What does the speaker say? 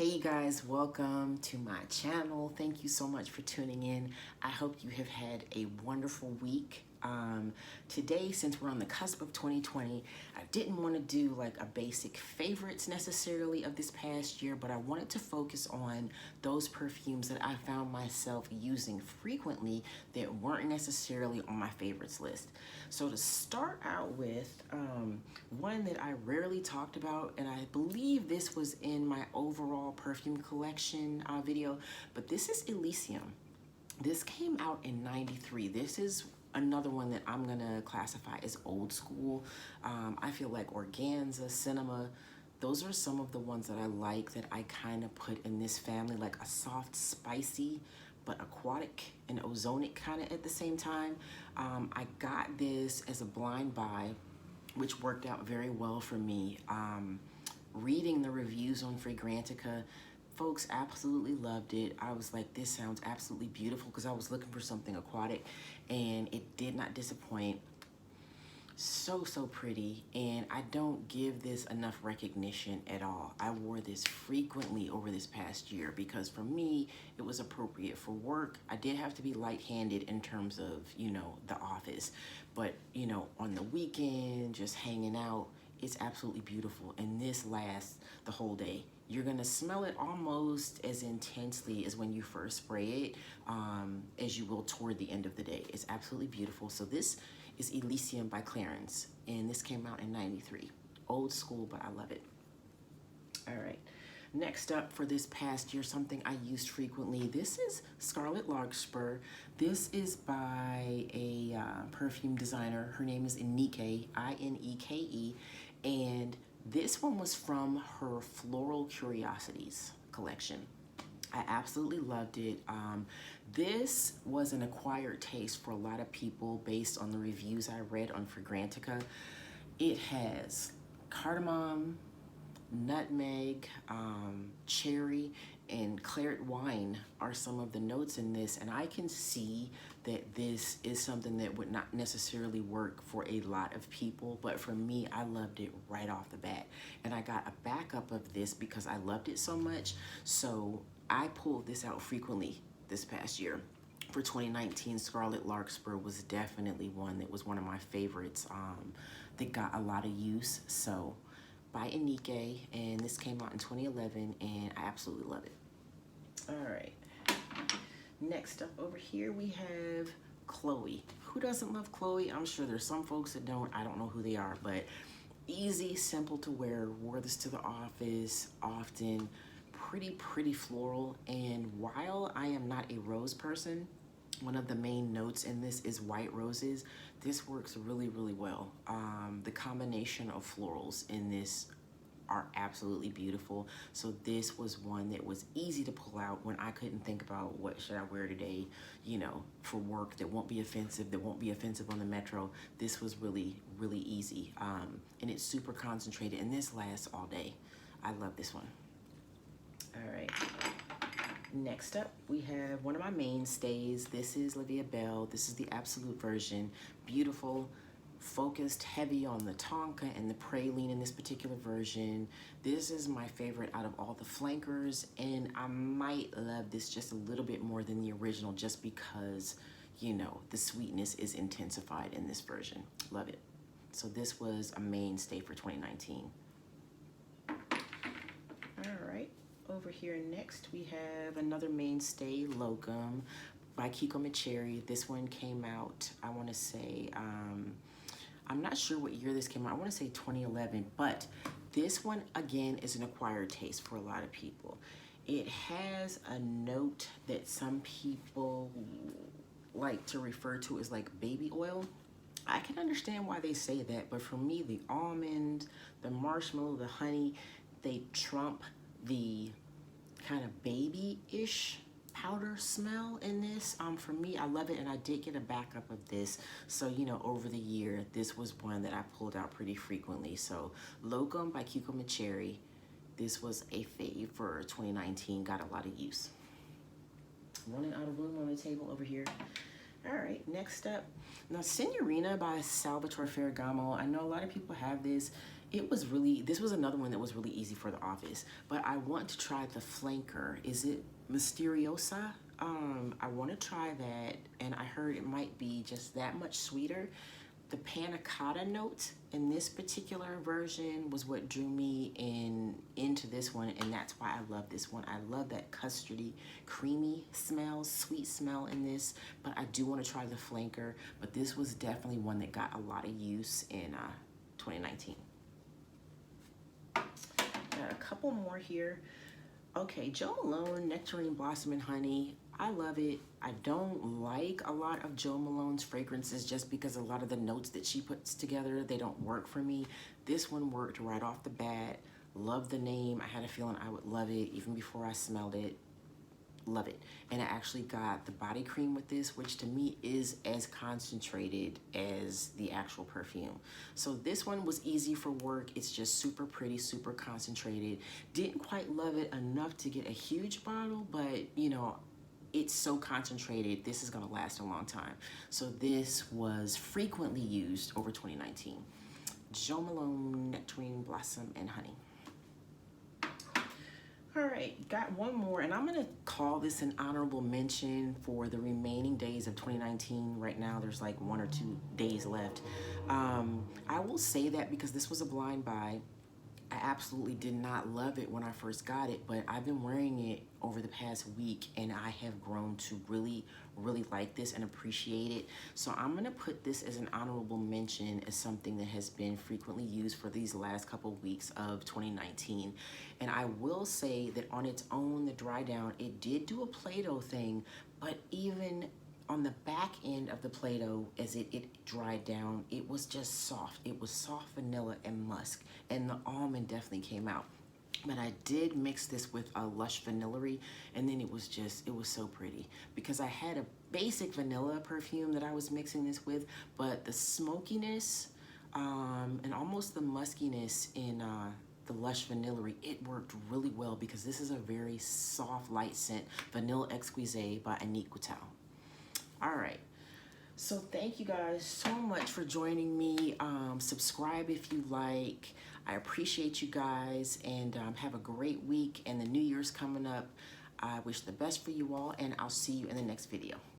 Hey you guys, welcome to my channel. Thank you so much for tuning in. I hope you have had a wonderful week. Today, since we're on the cusp of 2020, I didn't want to do like a basic favorites necessarily of this past year, but I wanted to focus on those perfumes that I found myself using frequently that weren't necessarily on my favorites list. So to start out with, one that I rarely talked about, and I believe this was in my overall perfume collection video, but this is Elysium. This came out in '93. This is another one that I'm gonna classify as old school. I feel like Organza, Cinema, those are some of the ones that I like that I kind of put in this family, like a soft, spicy, but aquatic and ozonic kind of at the same time. I got this as a blind buy, which worked out very well for me. Reading the reviews on Fragrantica, folks absolutely loved it. I was like, this sounds absolutely beautiful, because I was looking for something aquatic and it did not disappoint. So pretty, and I don't give this enough recognition at all. I wore this frequently over this past year because for me, it was appropriate for work. I did have to be light-handed in terms of, you know, the office, but you know, on the weekend, just hanging out, it's absolutely beautiful, and this lasts the whole day. You're gonna smell it almost as intensely as when you first spray it, as you will toward the end of the day. It's absolutely beautiful. So this is Elysium by Clarins, and this came out in '93. Old school, but I love it. All right. Next up for this past year, something I used frequently. This is Scarlet Larkspur. This is by a perfume designer. Her name is Ineke, I-N-E-K-E, and this one was from her Floral Curiosities collection. I absolutely loved it. This was an acquired taste for a lot of people based on the reviews I read on Fragrantica. It has cardamom, nutmeg, cherry, and claret wine are some of the notes in this, and I can see that this is something that would not necessarily work for a lot of people, but for me, I loved it right off the bat. And I got a backup of this because I loved it so much, so I pulled this out frequently this past year. For 2019, Scarlet Larkspur was definitely one that was one of my favorites that got a lot of use. So by Annick, and this came out in 2011, and I absolutely love it. All right. Next up over here, we have Chloe. Who doesn't love Chloe? I'm sure there's some folks that don't. I don't know who they are, but easy, simple to wear. Wore this to the office often. Pretty floral. And while I am not a rose person, one of the main notes in this is white roses. This works really well. The combination of florals in this are absolutely beautiful. So this was one that was easy to pull out when I couldn't think about what should I wear today, you know, for work that won't be offensive, on the metro. This was really easy. And it's super concentrated, and this lasts all day. I love this one. All right. Next up, we have one of my mainstays. This is Livia Belle. This is the Absolu version. Beautiful, focused, heavy on the tonka and the praline in this particular version. This is my favorite out of all the flankers, and I might love this just a little bit more than the original just because, you know, the sweetness is intensified in this version. Love it. So this was a mainstay for 2019. Over here next, we have another mainstay, Loukhoum by Keiko Mecheri. This one came out, I want to say, I'm not sure what year this came out. I want to say 2011, but this one, again, is an acquired taste for a lot of people. It has a note that some people like to refer to as like baby oil. I can understand why they say that, but for me, the almond, the marshmallow, the honey, they trump the kind of baby-ish powder smell in this. For me, I love it, and I did get a backup of this. So, you know, over the year, this was one that I pulled out pretty frequently. So, Loukhoum by Keiko Mecheri. This was a fave for 2019, got a lot of use. Running out of room on the table over here. All right, next up. Now, Senorita by Salvatore Ferragamo. I know a lot of people have this. This was another one that was really easy for the office, but I want to try the flanker. Is it Mysteriosa? I want to try that, and I heard it might be just that much sweeter. The panna cotta note in this particular version was what drew me into this one, and that's why I love this one. I love that custardy, creamy smell, sweet smell in this, but I do want to try the flanker, but this was definitely one that got a lot of use in 2019. Got a couple more here. Okay, Jo Malone, Nectarine, Blossom, and Honey. I love it. I don't like a lot of Jo Malone's fragrances just because a lot of the notes that she puts together, they don't work for me. This one worked right off the bat. Love the name. I had a feeling I would love it even before I smelled it. Love it. And I actually got the body cream with this, which to me is as concentrated as the actual perfume. So this one was easy for work. It's just super pretty, super concentrated. Didn't quite love it enough to get a huge bottle, but you know, it's so concentrated, this is gonna last a long time. So this was frequently used over 2019. Jo Malone, Nectarine, Blossom, and Honey. All right, got one more, and I'm gonna call this an honorable mention for the remaining days of 2019. Right now, there's like 1 or 2 days left. I will say that because this was a blind buy. I absolutely did not love it when I first got it, but I've been wearing it over the past week and I have grown to really, really like this and appreciate it. So I'm gonna put this as an honorable mention as something that has been frequently used for these last couple weeks of 2019. And I will say that on its own, the dry down, it did do a Play-Doh thing, but even on the back end of the Play-Doh, as it dried down, it was just soft. It was soft vanilla and musk, and the almond definitely came out. But I did mix this with a Lush Vanillery, and then it was so pretty because I had a basic vanilla perfume that I was mixing this with, but the smokiness and almost the muskiness in the Lush Vanillery, it worked really well because this is a very soft, light scent, Vanille Exquise by Annick Goutal. All right, so thank you guys so much for joining me. Subscribe if you like. I appreciate you guys, and have a great week, and the new year's coming up. I wish the best for you all, and I'll see you in the next video.